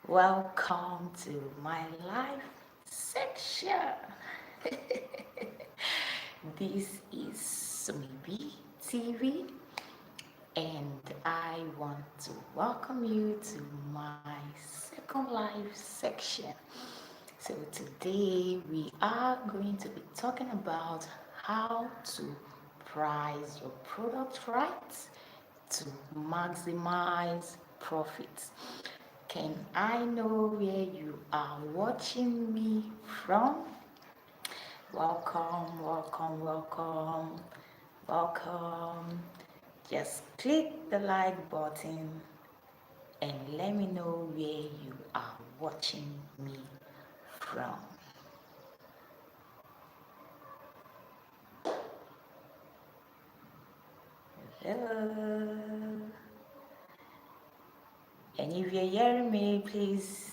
Welcome to my live section. This is Sumibi TV, and I want to welcome you to my second live section. So, today we are going to be talking about how to price your product right to maximize profits. Can I know where you are watching me from? Welcome, welcome, welcome, welcome. Just click the like button and let me know where you are watching me from. Hello. And if you're hearing me, please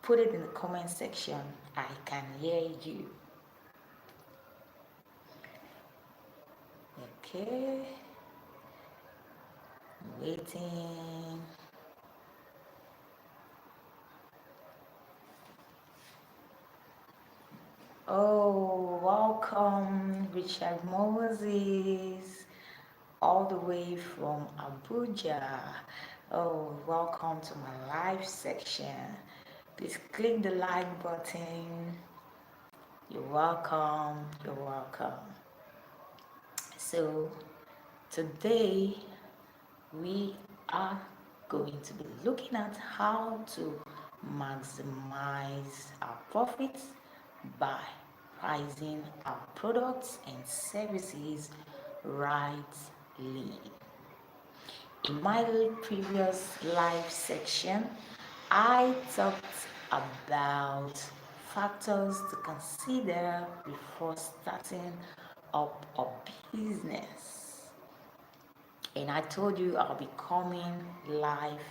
put it in the comment section. I can hear you. Okay. Waiting. Oh, welcome, Richard Moses, all the way from Abuja. Oh, welcome to my live section. Please click the like button. You're welcome. You're welcome. So, today we are going to be looking at how to maximize our profits by pricing our products and services rightly. In my previous live section, I talked about factors to consider before starting up a business. And I told you I'll be coming live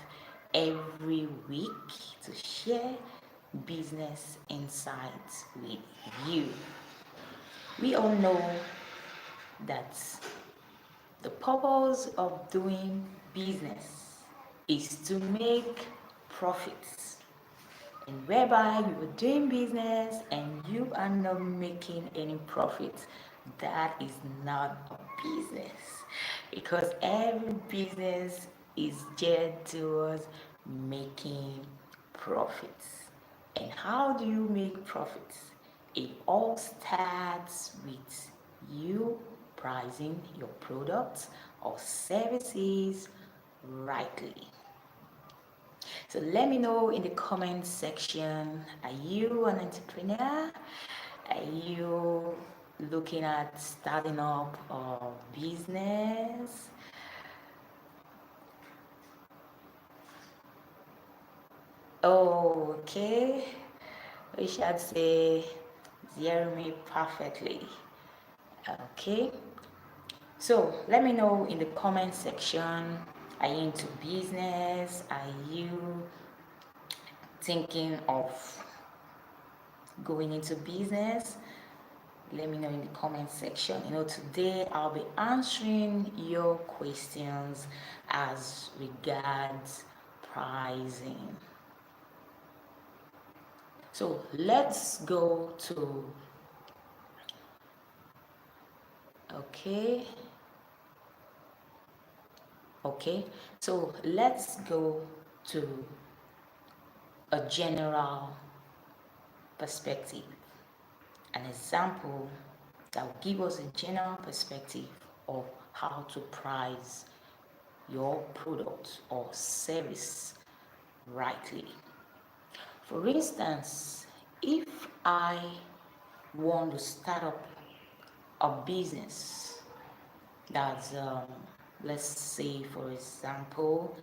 every week to share business insights with you. We all know that the purpose of doing business is to make profits. And whereby you are doing business and you are not making any profit, that is not a business, because every business is geared towards making profits. And how do you make profits? It all starts with you pricing your products or services rightly. So let me know in the comment section, are you an entrepreneur? Are you looking at starting up a business? Okay, we should say hear me perfectly. Okay, so let me know in the comment section, are you into business? Are you thinking of going into business? Let me know in the comment section. Today I'll be answering your questions as regards pricing. So let's go to, okay, so let's go to a general perspective, an example that will give us a general perspective of how to price your product or service rightly. For instance, if I want to start up a business that's, let's say, for example,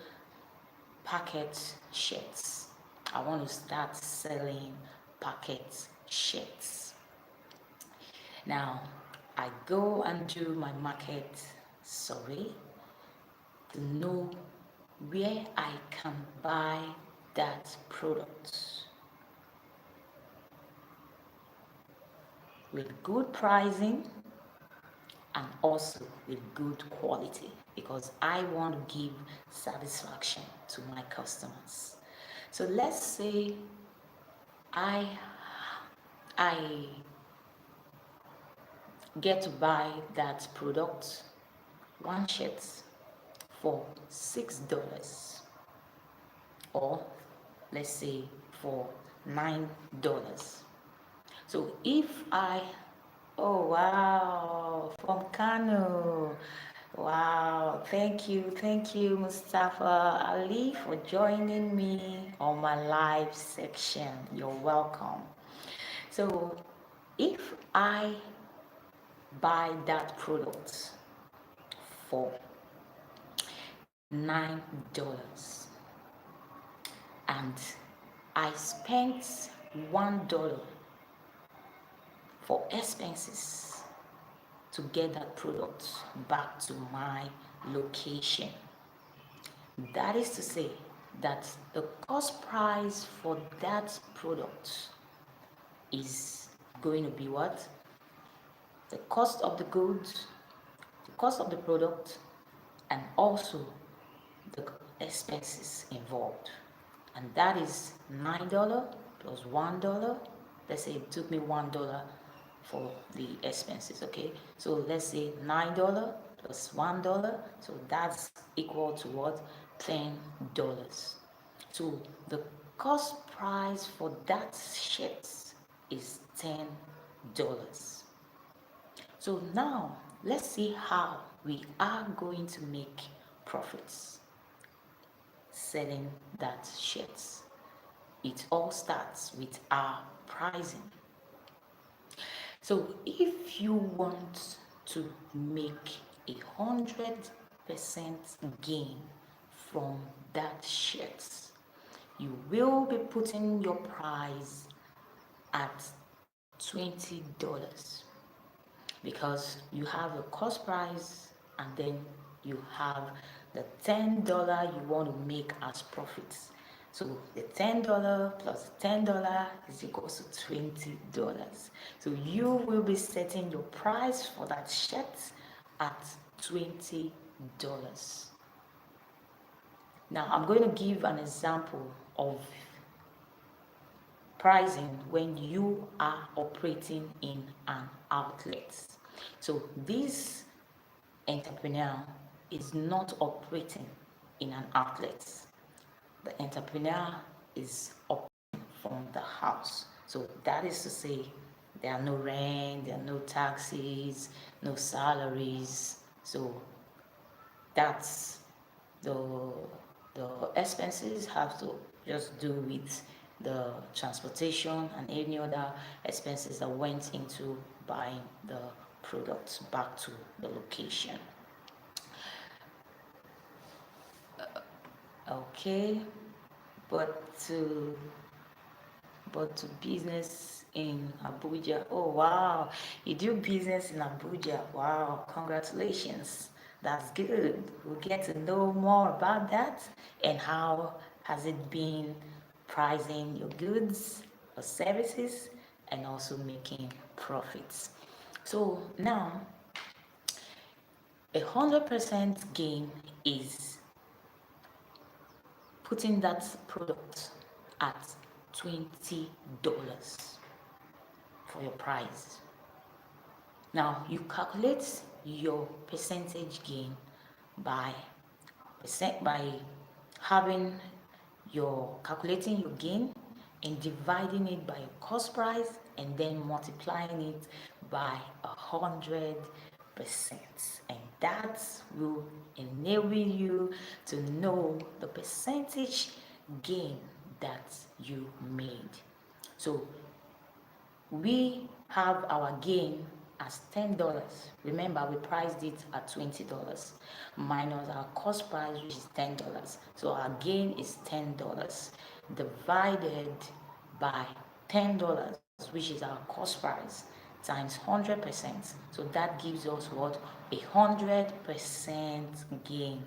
packet shirts. I want to start selling packet shirts. Now, I go and do my market survey to know where I can buy that product with good pricing and also with good quality, because I want to give satisfaction to my customers. So let's say I I get to buy that product, one shirt, for $6, or let's say for $9. So if I, oh wow, from Kano. Wow, thank you, Mustafa Ali, for joining me on my live section. You're welcome. So if I buy that product for $9 and I spent $1 for expenses to get that product back to my location. That is to say that the cost price for that product is going to be what? The cost of the goods, the cost of the product, and also the expenses involved. And that is $9 plus $1. Let's say it took me $1 for the expenses, okay? So let's say $9 plus $1, so that's equal to what? $10. So the cost price for that shirt is $10. So now let's see how we are going to make profits selling that shirt. It all starts with our pricing. So if you want to make 100% gain from that shirt, you will be putting your price at $20, because you have a cost price and then you have the $10 you want to make as profits. So the $10 plus $10 is equals to $20. So you will be setting your price for that shirt at $20. Now I'm going to give an example of pricing when you are operating in an outlet. So this entrepreneur is not operating in an outlet. The entrepreneur is operating from the house. So that is to say, there are no rent, there are no taxes, no salaries. So that's the the expenses have to just do with the transportation and any other expenses that went into buying the products back to the location. Okay, but to business in Abuja. Oh wow, you do business in Abuja. Wow, congratulations. That's good. We'll get to know more about that and how has it been pricing your goods or services and also making profits. So now 100% gain is putting that product at $20 for your price. Now you calculate your percentage gain by by having your calculating your gain and dividing it by your cost price and then multiplying it by 100%, and that will enable you to know the percentage gain that you made. So we have our gain as $10. Remember, we priced it at $20 minus our cost price, which is $10. So our gain is $10 divided by $10, which is our cost price, times 100%. So that gives us what? 100% gain.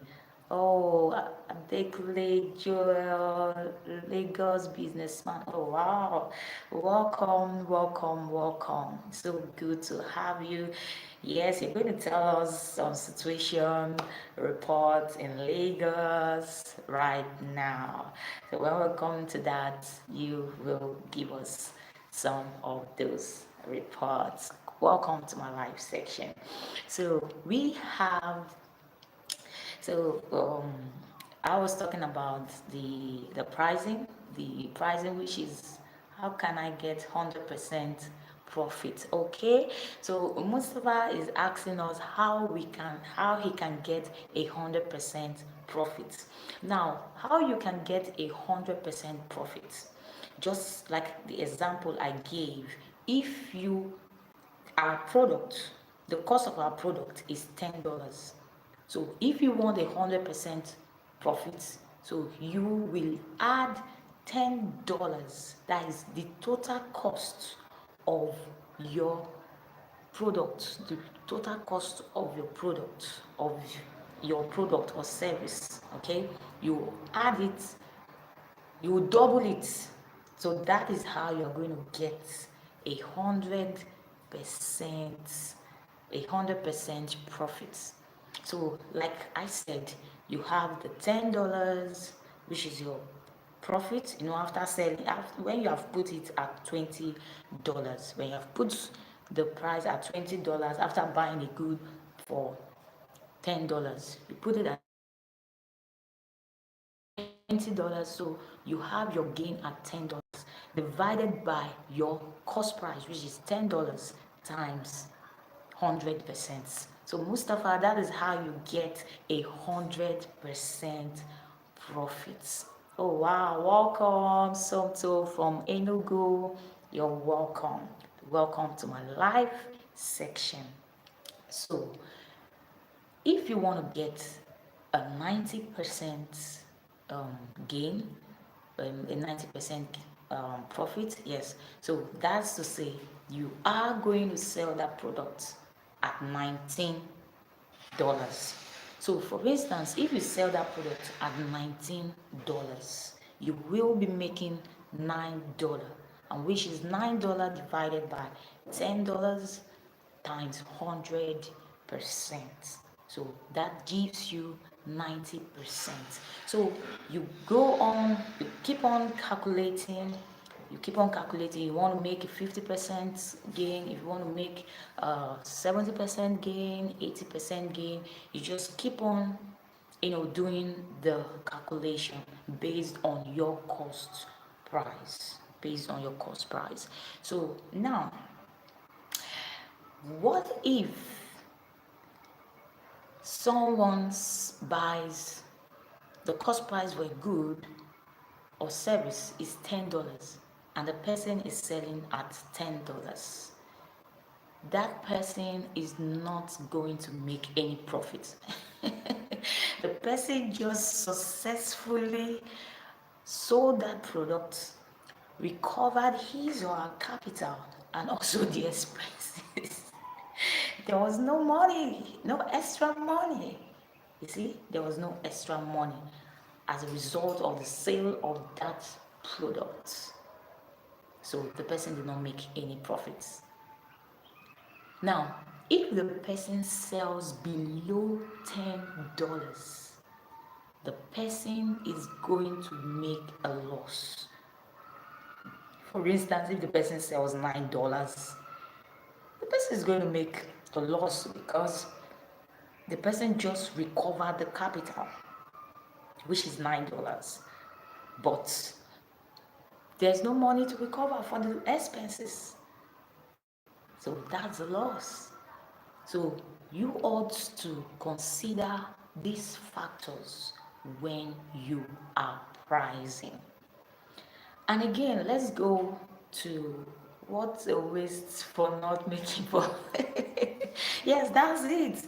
Oh, Adekunle Joel, Lagos businessman. Oh wow, welcome, welcome, welcome. So good to have you. Yes, you're going to tell us some situation reports in Lagos right now. So when we come to that, you will give us some of those reports. Welcome to my live section. So we have so I was talking about the pricing, which is how can I get 100% profit? Okay, so Mustafa is asking us how he can get 100% profit. Now, how you can get 100% profit? Just like the example I gave, if you our product, the cost of our product is $10. So if you want 100% profit, so you will add $10. That is the total cost of your product, the total cost of your product or service. Okay, you add it, you double it. So that is how you're going to get 100%, 100% profits. So like I said, you have the $10, which is your profit, after selling, when you have put it at $20, when you have put the price at $20 after buying a good for $10, you put it at $20, so you have your gain at $10 divided by your cost price, which is $10 times 100%. So Mustafa, that is how you get 100% profits. Oh wow, welcome Somto from Enugu. You're welcome. Welcome to my live section. So if you want to get a 90% gain, a 90% profit, yes. So that's to say you are going to sell that product at $19. So for instance, if you sell that product at $19, you will be making $9, and which is $9 divided by $10 times 100%. So that gives you 90%. So you go on, you keep on calculating, you want to make a 50% gain, if you want to make 70% gain, 80% gain, you just keep on doing the calculation based on your cost price. So now, what if someone buys, the cost price were good, or service is $10, and the person is selling at $10? That person is not going to make any profit. The person just successfully sold that product, recovered his or her capital, and also the expenses. There was no money, no extra money. You see, there was no extra money as a result of the sale of that product. So the person did not make any profits. Now, if the person sells below $10, the person is going to make a loss. For instance, if the person sells $9, the person is going to make a loss because the person just recovered the capital, which is $9, but there's no money to recover for the expenses. So that's a loss. So you ought to consider these factors when you are pricing. And again, let's go to what's a waste for not making profit. Yes, that's it.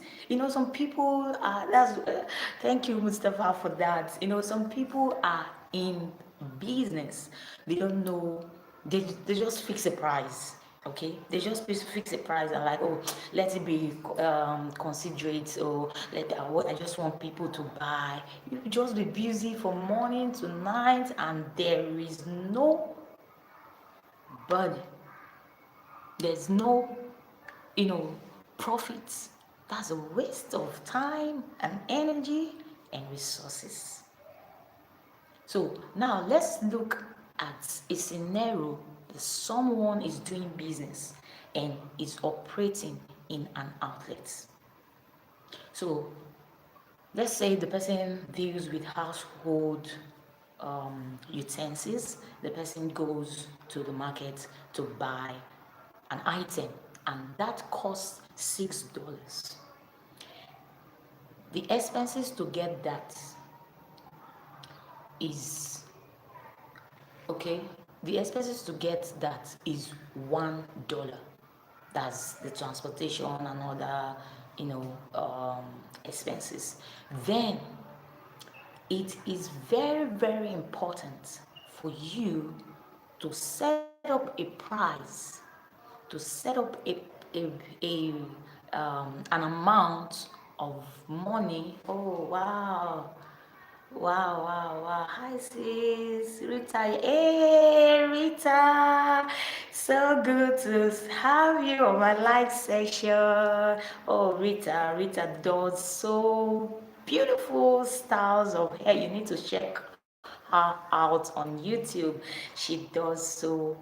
Some people are, thank you, Mustafa, for that. Some people are in business, they don't know, they just fix a price. Okay, they just fix a price and like, oh, let it be considerate, or I just want people to buy. You just be busy from morning to night, and there is no body, there's no, you know, profits. That's a waste of time and energy and resources. So now let's look at a scenario that someone is doing business and is operating in an outlet. So let's say the person deals with household utensils. The person goes to the market to buy an item, and that costs $6. The expenses to get that is okay. The expenses to get that is $1. That's the transportation and other, expenses. Then it is very, very important for you to set up a price, to set up a an amount of money. Oh wow. Wow, wow, wow. Hi, sis. Rita. Hey, Rita. So good to have you on my live session. Oh, Rita does so beautiful styles of hair. You need to check her out on YouTube. She does so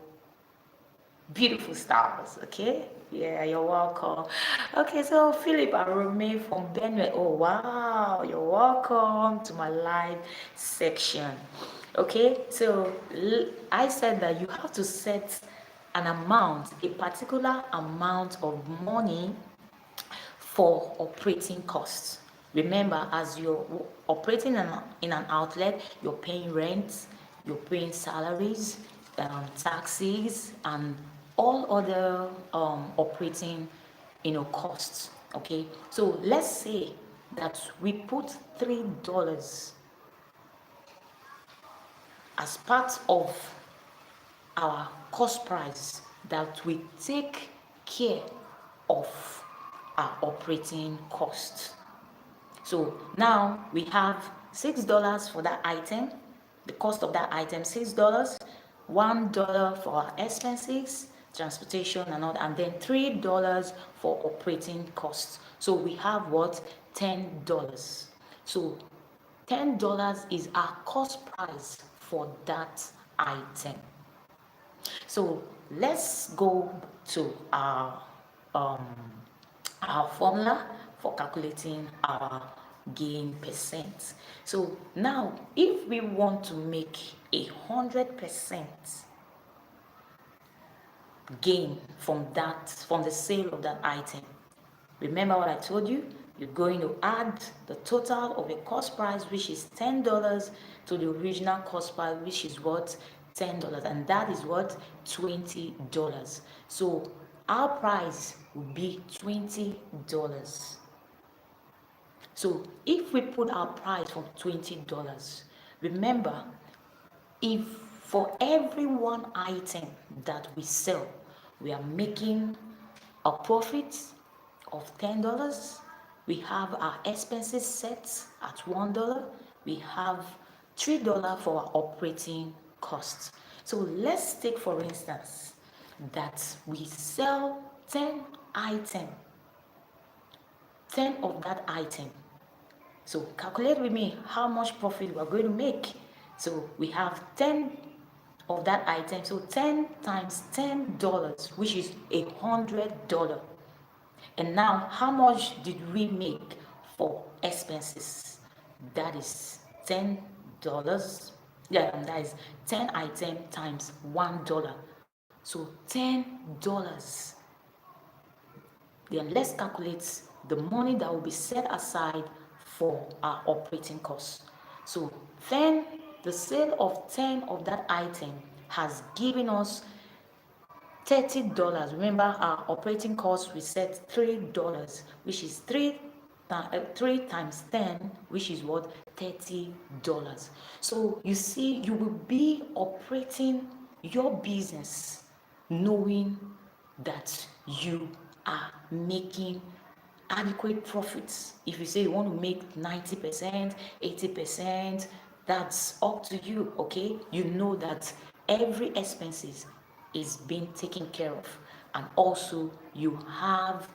beautiful styles. Okay, yeah, you're welcome. Okay, so Philip Arome from Benue. Oh wow, you're welcome to my live section. Okay, so I said that you have to set an amount, a particular amount of money for operating costs. Remember, as you're operating in an outlet, you're paying rent, you're paying salaries, taxes, and all other operating, costs. Okay, so let's say that we put $3 as part of our cost price, that we take care of our operating costs. So now we have $6 for that item, the cost of that item $6, $1 for our expenses, transportation and all, and then $3 for operating costs. So we have what? $10. So $10 is our cost price for that item. So let's go to um, our formula for calculating our gain percent. So now, if we want to make 100% gain from the sale of that item, remember what I told you? You're going to add the total of a cost price, which is $10, to the original cost price, which is what? $10. And that is what? $20. So our price will be $20. So if we put our price for $20, remember, if for every one item that we sell, we are making a profit of $10, we have our expenses set at $1, we have $3 for our operating costs. So let's take, for instance, that we sell 10 items, 10 of that item. So calculate with me how much profit we're going to make. So we have 10 of that item. So 10 times $10, which is $100. And now, how much did we make for expenses? That is $10. Yeah, and that is 10 item times $1. So $10. Then let's calculate the money that will be set aside for our operating costs. So then the sale of 10 of that item has given us $30. Remember, our operating cost we set $3, which is 3 times 10, which is what? $30. So you see, you will be operating your business knowing that you are making adequate profits. If you say you want to make 90%, 80%, that's up to you, okay? You know that every expenses is being taken care of, and also you have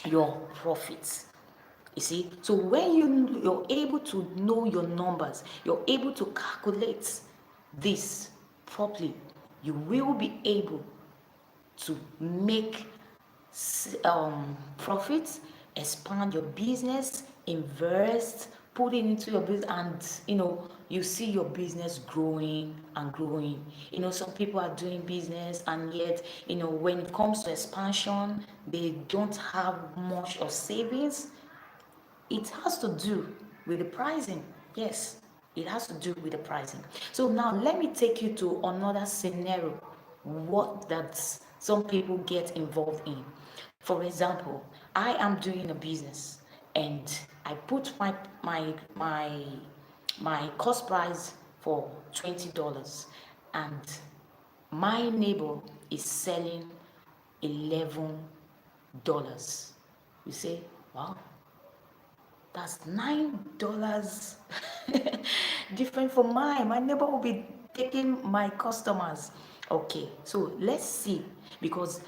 your profits. You see, so when you're able to know your numbers, you're able to calculate this properly, you will be able to make profits, expand your business, invest, put it into your business, and you see your business growing and growing. Some people are doing business, and yet when it comes to expansion, they don't have much of savings. It has to do with the pricing. Yes, it has to do with the pricing. So now let me take you to another scenario, what that some people get involved in. For example, I am doing a business, and I put my my cost price for $20, and my neighbor is selling $11. You say, wow, that's $9 different from mine. My neighbor will be taking my customers. Okay, so let's see, because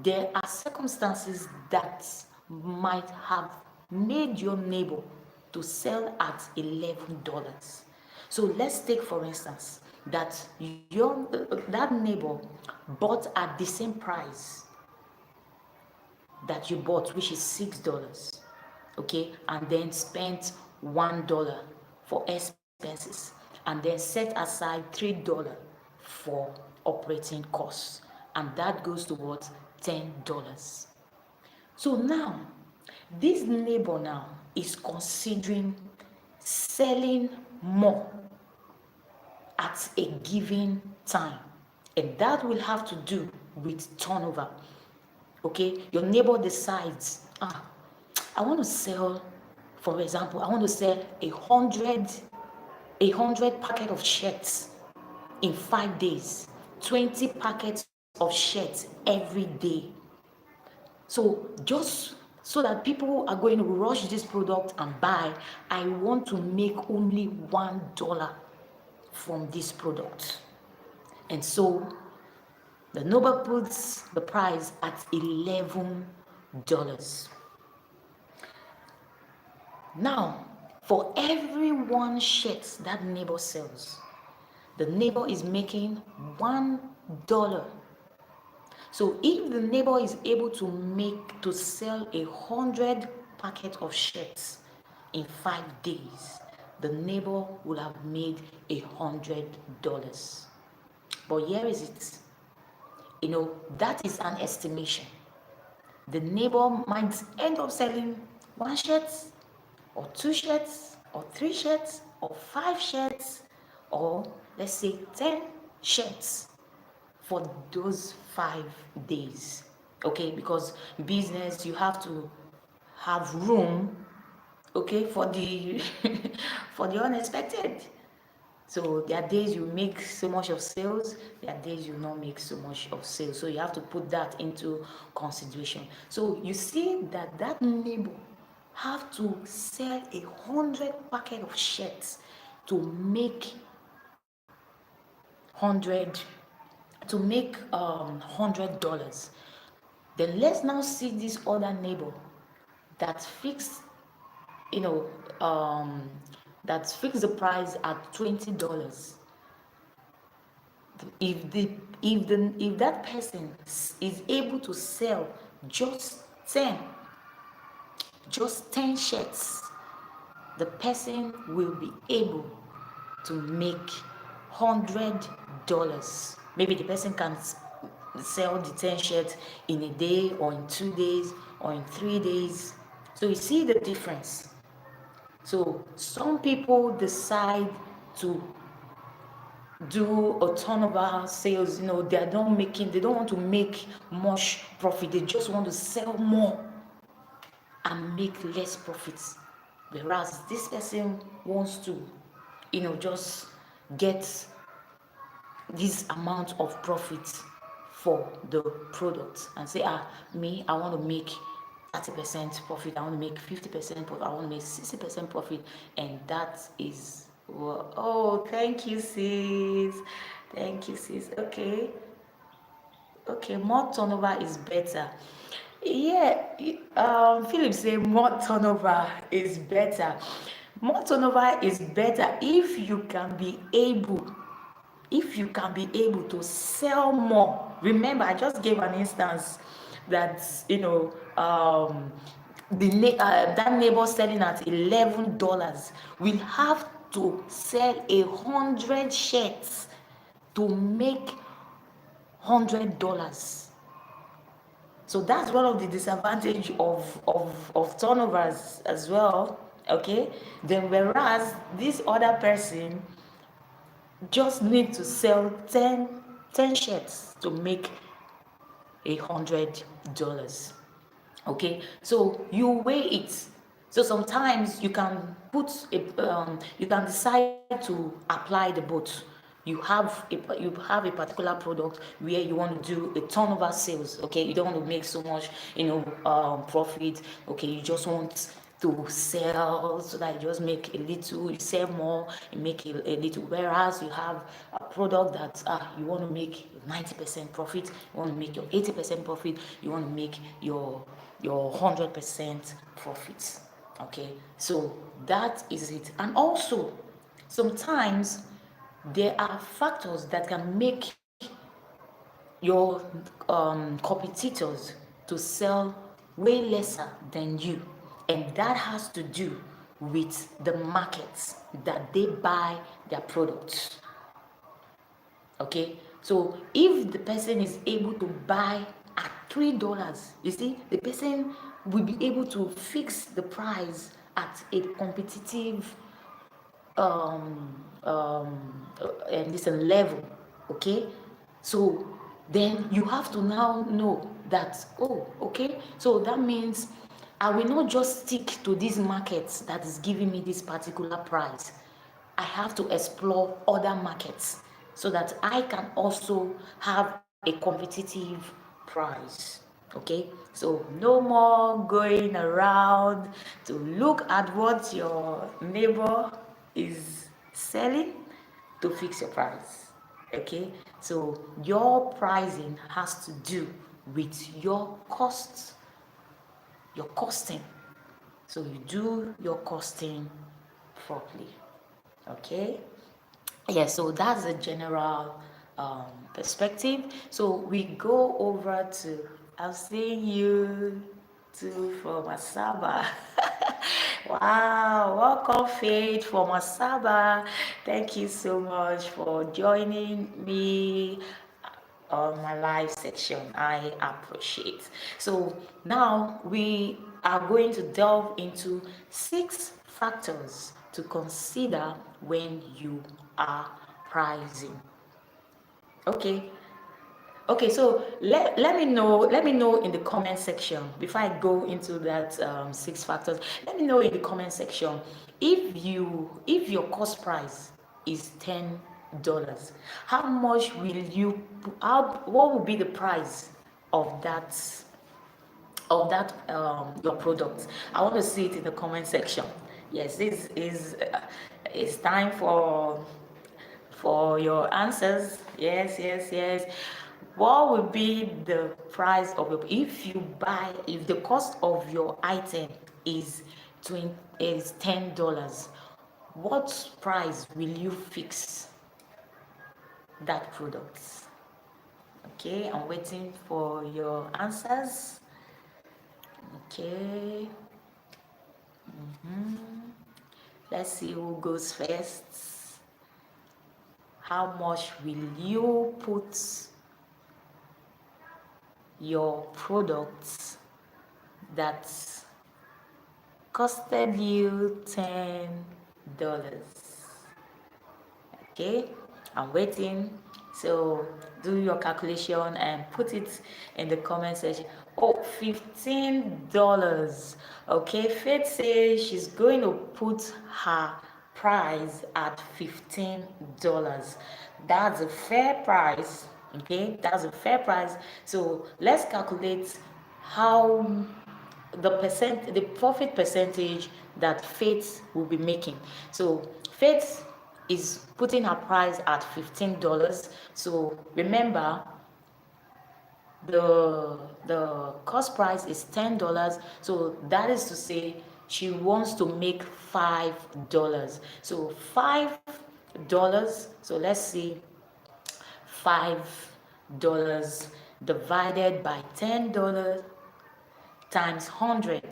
there are circumstances that might have made your neighbor to sell at $11. So let's take for instance that that neighbor bought at the same price that you bought, which is $6, okay, and then spent $1 for expenses, and then set aside $3 for operating costs, and that goes towards $10. So now this neighbor now is considering selling more at a given time, and that will have to do with turnover. Okay, your neighbor decides, I want to sell, for example, I want to sell a hundred packet of shirts in 5 days, 20 packets of shirts every day. So just so that people are going to rush this product and buy, I want to make only $1 from this product. And so the neighbor puts the price at $11. Now, for every one shirt that neighbor sells, the neighbor is making $1. So if the neighbor is able to sell 100 packets of shirts in 5 days, the neighbor will have made $100. But here is it, that is an estimation. The neighbor might end up selling one shirt, or two shirts, or three shirts, or five shirts, or let's say 10 shirts for those 5 days. Okay, because business, you have to have room, okay, for the for the unexpected. So there are days you make so much of sales, there are days you not make so much of sales. So you have to put that into consideration. So you see that neighbor have to sell 100 packet of shirts to make 100 $100. Then let's now see this other neighbor that fixed, you know, um, that fixed the price at $20. If that person is able to sell just 10 shirts, the person will be able to make $100. Maybe the person can sell the 10 shirts in a day, or in 2 days, or in 3 days. So you see the difference. So some people decide to do a turnover sales. They don't want to make much profit. They just want to sell more and make less profits. Whereas this person wants to, just get this amount of profit for the product and say, me, I want to make 30% profit, I want to make 50% profit, I want to make 60% profit. And that is, well, oh, thank you, sis. Thank you, sis. Okay, more turnover is better. Yeah, Philip say more turnover is better. More turnover is better if you can be able to sell more. Remember, I just gave an instance that that neighbor selling at $11 will have to sell 100 shirts to make $100. So that's one of the disadvantage of turnovers as well. Okay, then whereas this other person just need to sell 10 shirts to make $100. Okay, so you weigh it. So sometimes you can decide to apply the both. You have a particular product where you want to do a turnover sales. Okay, you don't want to make so much profit. Okay, you just want to sell so that you just make a little, you sell more, you make a little. Whereas you have a product that you want to make 90% profit, you want to make your 80% profit, you want to make your 100% profit. Okay, so that is it. And also sometimes there are factors that can make your competitors to sell way lesser than you, and that has to do with the markets that they buy their products. Okay, so if the person is able to buy at $3, you see, the person will be able to fix the price at a competitive this level. Okay, so then you have to now know that, oh, okay, so that means I will not just stick to these markets that is giving me this particular price. I have to explore other markets so that I can also have a competitive price. Okay, so no more going around to look at what your neighbor is selling to fix your price. Okay, so your pricing has to do with your costs, your costing. So you do your costing properly. Okay, yeah, so that's a general perspective. So we go over to, I'm seeing you too from Asaba. Wow, welcome Faith from Asaba. Thank you so much for joining me on my live section. I appreciate. So now we are going to delve into 6 factors to consider when you are pricing. Okay, so let me know in the comment section before I go into that 6 factors. Let me know in the comment section if your cost price is $10. How much will you what will be the price of that your product? I want to see it in the comment section. Yes, this is it's time for your answers. Yes. What will be the price of your, if the cost of your item is $10, what price will you fix that product? Okay, I'm waiting for your answers. Okay. Let's see who goes first. How much will you put your products that costed you $10? Okay, I'm waiting. So do your calculation and put it in the comment section. Oh, $15. Okay, Faith says she's going to put her price at $15. That's a fair price. Okay, that's a fair price. So let's calculate how the profit percentage that Faith will be making. So Faith is putting her price at $15. So remember, the cost price is $10. So that is to say she wants to make $5. So $5. So let's see, $5 divided by $10 times 100.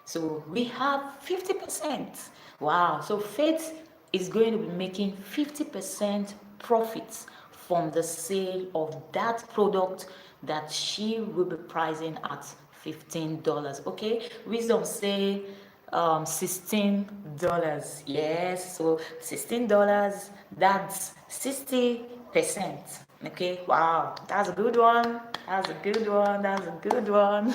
So we have 50%. Wow. So Faith is going to be making 50% profits from the sale of that product that she will be pricing at $15. Okay. Wisdom say $16. Yes. So $16, that's 60%. Okay. Wow. That's a good one. That's a good one. That's a good one.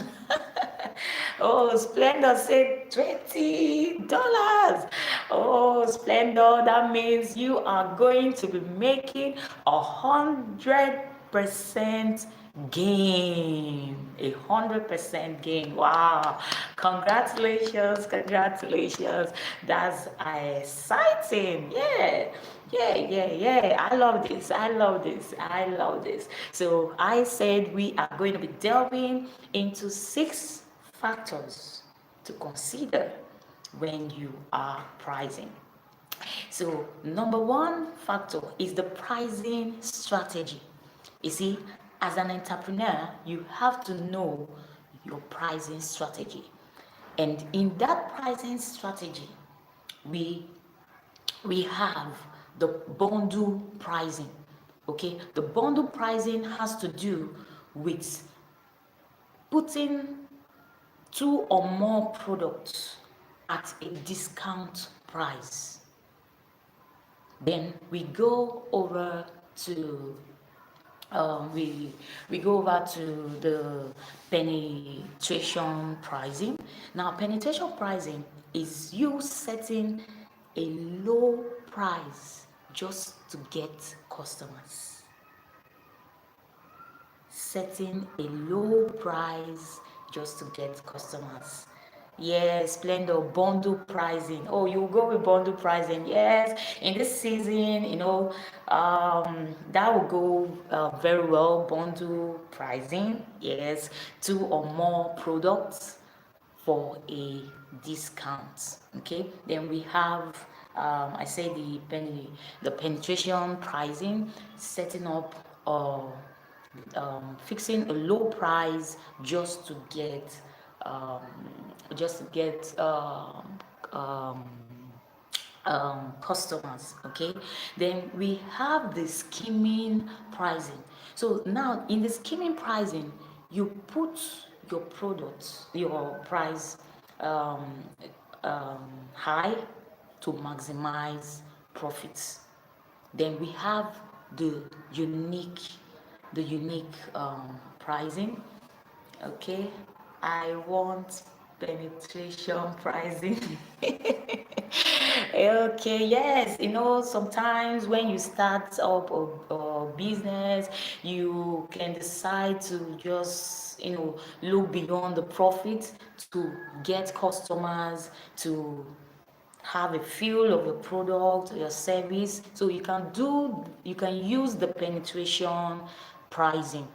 Oh, Splendor said $20. Oh, Splendor, that means you are going to be making 100% gain. 100% gain. Wow. Congratulations, congratulations. That's exciting. Yeah. Yeah, yeah, yeah. I love this. I love this. I love this. So I said we are going to be delving into 6 factors to consider when you are pricing. So number one factor is the pricing strategy. You see, as an entrepreneur, you have to know your pricing strategy. And in that pricing strategy, we we have the bundle pricing. Okay, the bundle pricing has to do with putting 2 or more products at a discount price. Then we go over to we go over to the penetration pricing. Now, penetration pricing is you setting a low price just to get customers. Setting a low price just to get customers. Yes, Splendor, bundle pricing. Oh, you go with bundle pricing. Yes, in this season, that will go very well. Bundle pricing. Yes, 2 or more products for a discount. Okay, then we have I say the penetration pricing, setting up fixing a low price um, just to get um, customers. Okay, then we have the skimming pricing. So now in the skimming pricing, you put your product, your price um, high to maximize profits. Then we have the unique pricing. Okay, I want penetration pricing. Okay, yes, sometimes when you start up a business, you can decide to just, look beyond the profit to get customers, to have a feel of your product or your service. So you can use the penetration pricing.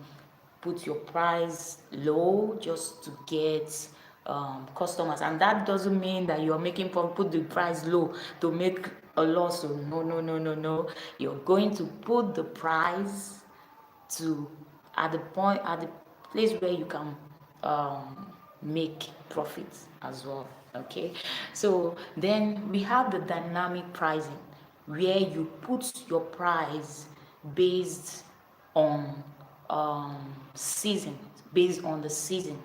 Put your price low just to get customers, and that doesn't mean that you're making profit. Put the price low to make a loss. So no, no, no, no, no. You're going to put the price to at the place where you can make profits as well. Okay, so then we have the dynamic pricing, where you put your price based on season, based on the season.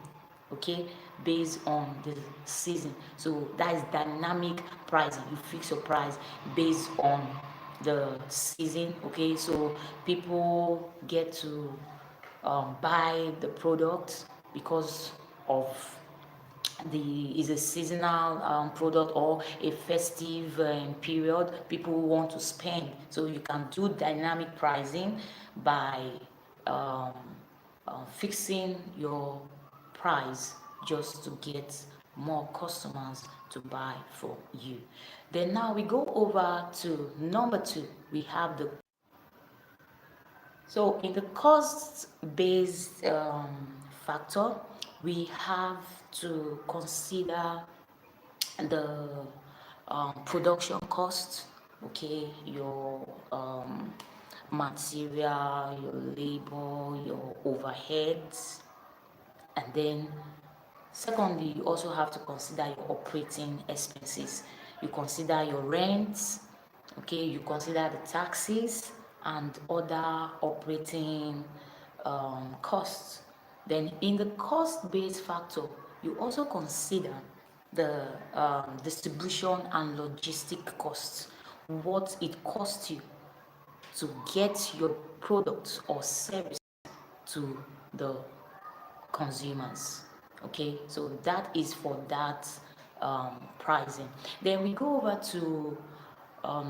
Okay, based on the season. So that is dynamic pricing. You fix your price based on the season. Okay, so people get to buy the product because of the is a seasonal product or a festive period. People want to spend, so you can do dynamic pricing by um, fixing your price just to get more customers to buy from you. Then now we go over to number two. We have the so in the cost based factor, we have to consider the production cost, okay, your material, your labor, your overheads, and then secondly, you also have to consider your operating expenses. You consider your rents, okay, you consider the taxes and other operating costs. Then in the cost based factor, you also consider the distribution and logistic costs, what it costs you to get your product or service to the consumers. Okay, so that is for that pricing. Then we go over to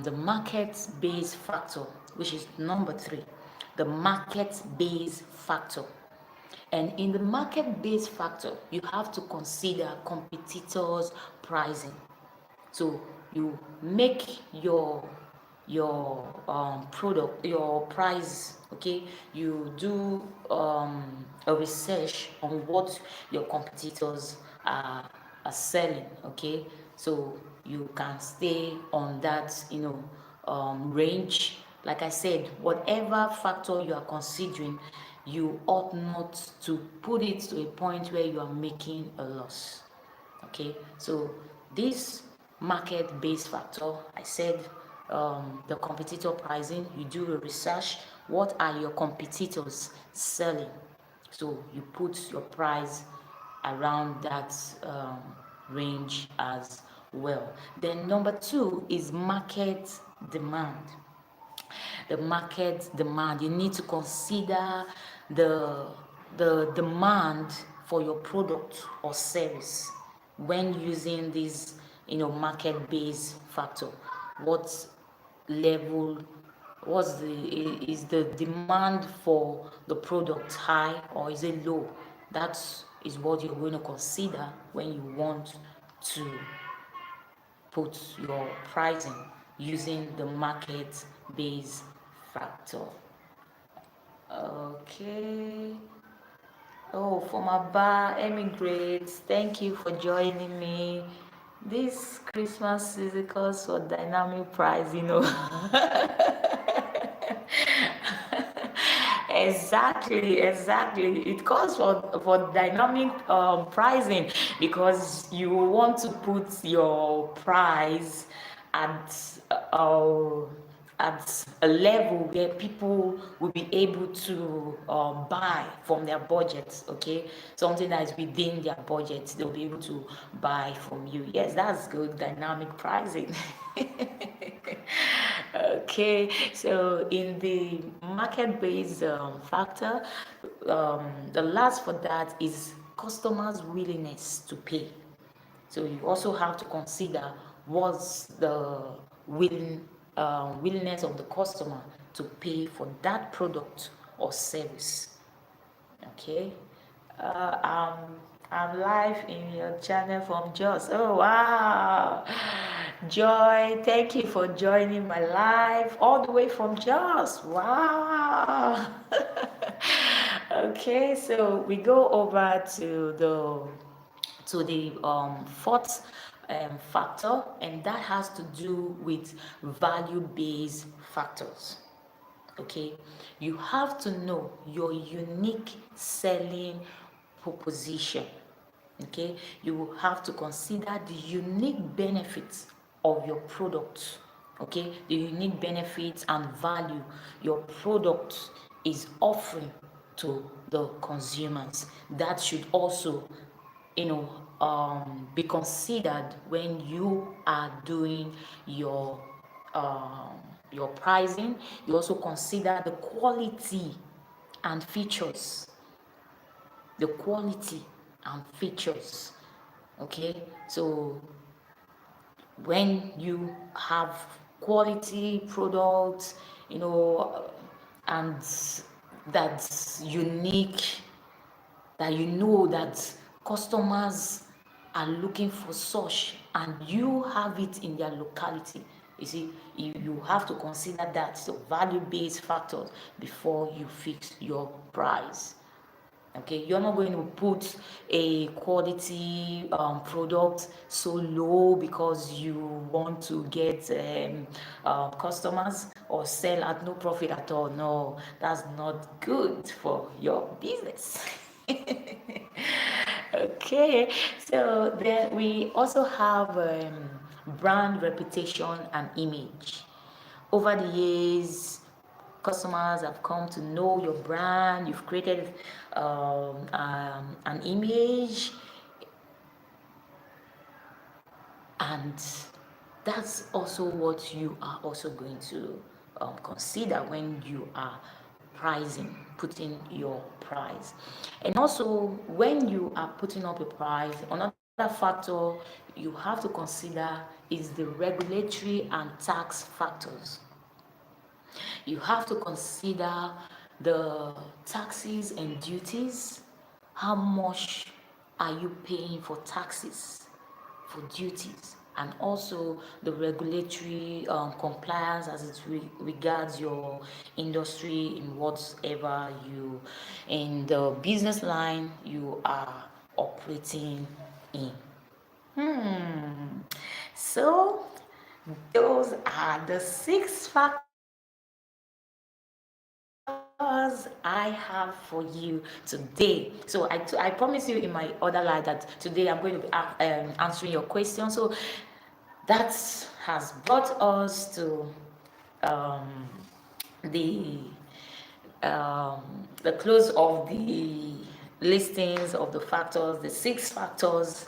the market based factor, which is number three, the market based factor. And in the market based factor, you have to consider competitors' pricing. So you make your product, your price, okay, you do a research on what your competitors are selling, okay, so you can stay on that, range. Like I said, whatever factor you are considering, you ought not to put it to a point where you are making a loss. Okay, so this market based factor, I said, the competitor pricing, you do a research, what are your competitors selling, so you put your price around that range as well. Then number two is market demand. The market demand, you need to consider the demand for your product or service when using this, market based factor. What level, what's the is the demand for the product high or is it low? That is what you're going to consider when you want to put your pricing using the market based factor. Okay. Oh, for my bar emigrates, thank you for joining me. This Christmas season calls for dynamic price. Exactly. It calls for dynamic pricing because you want to put your price at uh, at a level where people will be able to buy from their budgets, okay? Something that is within their budget, they'll be able to buy from you. Yes, that's good, dynamic pricing. Okay, so in the market-based factor, the last for that is customers' willingness to pay. So you also have to consider what's the willingness of the customer to pay for that product or service. Okay, I'm live in your channel from Jos. Oh wow, Joy, thank you for joining my live all the way from Jos. Wow. Okay, so we go over to the fourth factor, and that has to do with value-based factors. Okay, you have to know your unique selling proposition. Okay, you have to consider the unique benefits of your product. Okay, the unique benefits and value your product is offering to the consumers. That should also, be considered when you are doing um, your pricing. You also consider the quality and features, the quality and features. Okay, so when you have quality products, and that's unique, that you know that customers are looking for such, and you have it in their locality. You see, you have to consider that, so value-based factors before you fix your price. Okay, you're not going to put a quality product so low because you want to get customers or sell at no profit at all. No, that's not good for your business. Okay, so then we also have brand reputation and image. Over the years, customers have come to know your brand. You've created an image, and that's also what you are also going to consider when you are pricing, putting your price. And also, when you are putting up a price, another factor you have to consider is the regulatory and tax factors. You have to consider the taxes and duties. How much are you paying for taxes, for duties, and also the regulatory compliance as it regards your industry in whatever you, in the business line you are operating in. So those are the 6 factors I have for you today. So I promise you in my other life that today I'm going to be answering your questions. So that has brought us to um, the the close of the listings of the factors, the 6 factors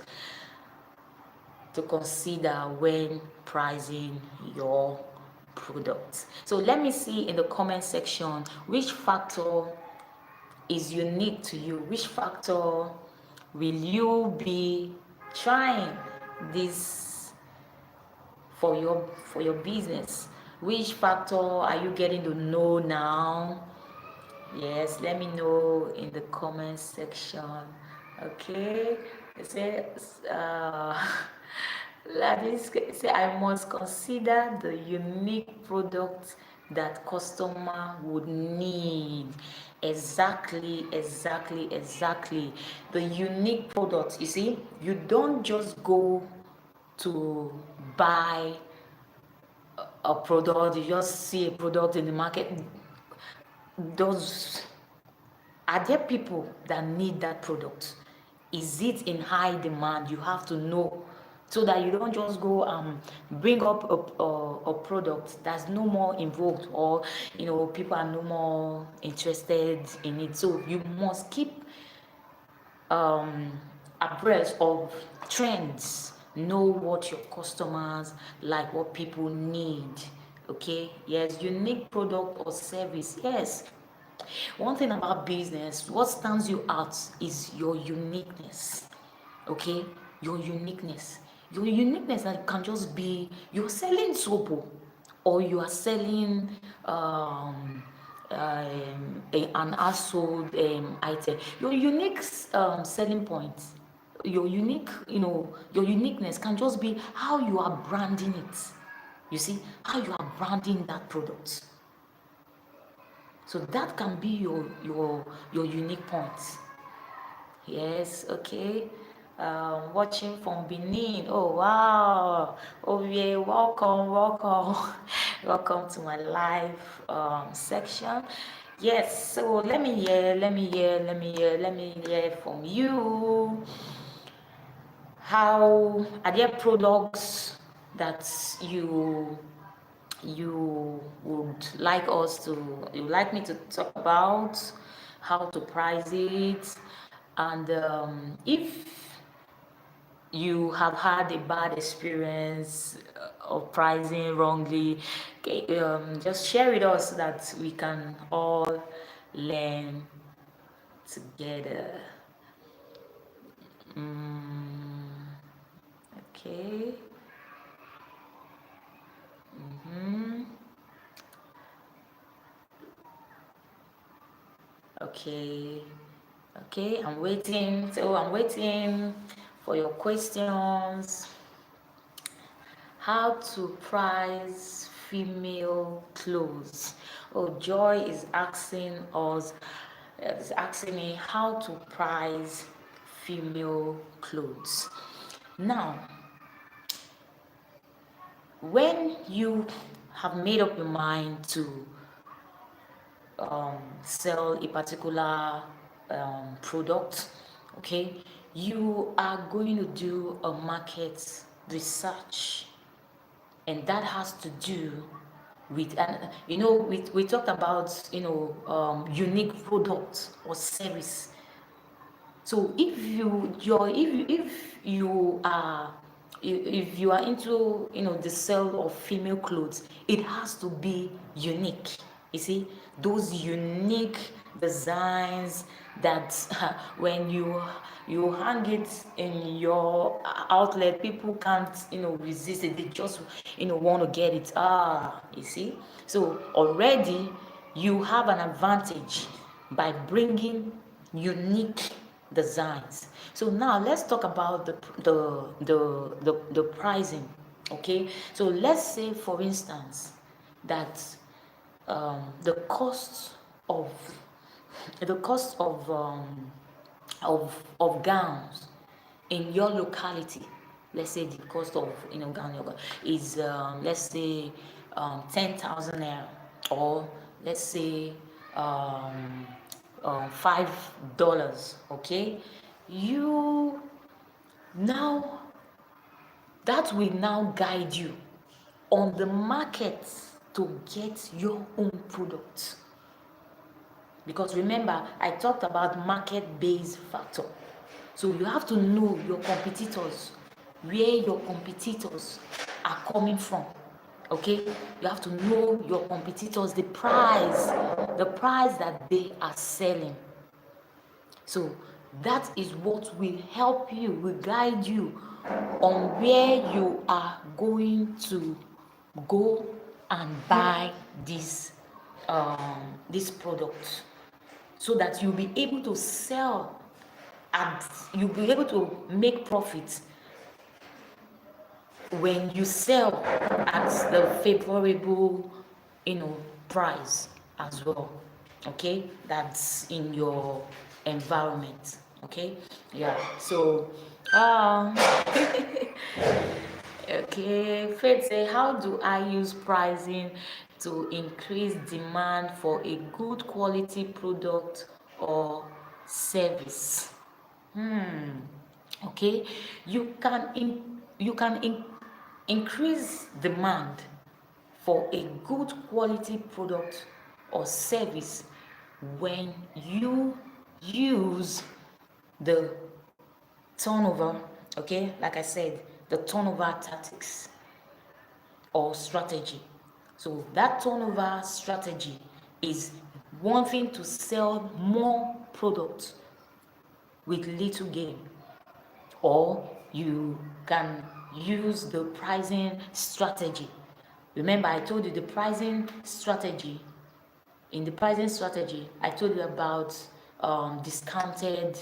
to consider when pricing your products. So let me see in the comment section which factor is unique to you, which factor will you be trying this for your business, which factor are you getting to know now. Yes, let me know in the comment section. Okay, it says, Ladis say I must consider the unique product that customer would need. Exactly, exactly, exactly. The unique product. You see, you don't just go to buy a product. You just see a product in the market. Those Are there people that need that product? Is it in high demand? You have to know, so that you don't just go bring up a product that's no more invoked, or people are no more interested in it. So you must keep um, abreast of trends. Know what your customers like, what people need. Okay, yes, unique product or service. Yes, one thing about business, what stands you out is your uniqueness. Okay, your uniqueness. Your uniqueness that can just be you're selling soap, or you are selling an household item. Your unique selling point, your unique, your uniqueness can just be how you are branding it. You see, how you are branding that product. So that can be your unique point. Yes, okay. Watching from Benin. Oh wow. Oh yeah, welcome, welcome. Welcome to my live section. Yes, so let me hear from you. How are there products that you would like you would like me to talk about, how to price it, and if you have had a bad experience of pricing wrongly, okay, just share with us so that we can all learn together. Okay. Okay, okay, I'm waiting. So I'm waiting for your questions. How to price female clothes? Oh, Joy is asking me how to price female clothes. Now, when you have made up your mind to sell a particular product, okay, you are going to do a market research, and that has to do with, and we talked about unique product or service. So if you are into the sale of female clothes, it has to be unique. You see, those unique designs that when you hang it in your outlet, people can't resist it. They just want to get it. You see, so already you have an advantage by bringing unique designs. So now let's talk about the pricing. Okay, so let's say for instance that the cost of the cost of gowns in your locality, let's say the cost of gown is let's say 10,000 naira, or let's say um, $5. Okay, you now that will now guide you on the market to get your own product. Because remember, I talked about market-based factor. So you have to know your competitors, where your competitors are coming from. Okay? You have to know your competitors, the price that they are selling. So that is what will help you, will guide you on where you are going to go and buy this product, so that you'll be able to sell and you'll be able to make profits when you sell at the favorable price as well. Okay, that's in your environment. Okay, yeah. So okay, Faith say, how do I use pricing to increase demand for a good quality product or service? Okay, you can increase demand for a good quality product or service when you use the turnover, okay, like I said, the turnover tactics or strategy. So that turnover strategy is wanting to sell more products with little gain, or you can use the pricing strategy. Remember, I told you the pricing strategy. In the pricing strategy, I told you about discounted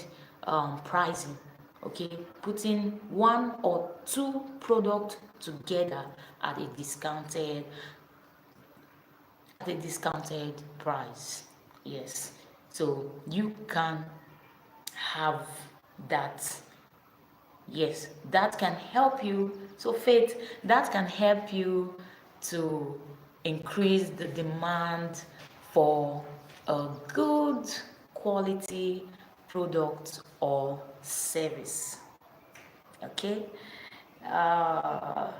pricing. Okay, putting one or two products together at a discounted price. Yes, so you can have that. Yes, that can help you. So Faith, that can help you to increase the demand for a good quality product or service. Okay. uh,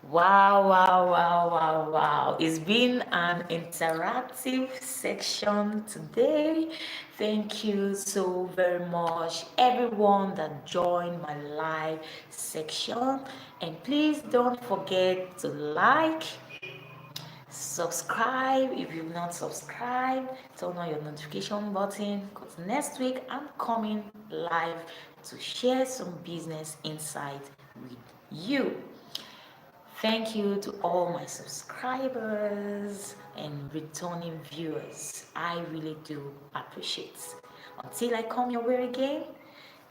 Wow, wow, wow, wow, wow. It's been an interactive section today. Thank you so very much, everyone that joined my live section. And please don't forget to like, subscribe if you've not subscribed, turn on your notification button, because next week I'm coming live to share some business insight with you. Thank you to all my subscribers and returning viewers. I really do appreciate. Until I come your way again,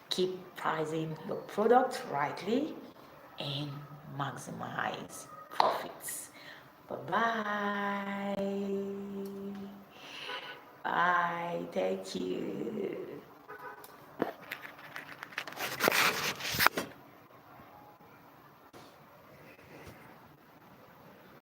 keep pricing your product rightly and maximize profits. Bye bye. Bye. Thank you.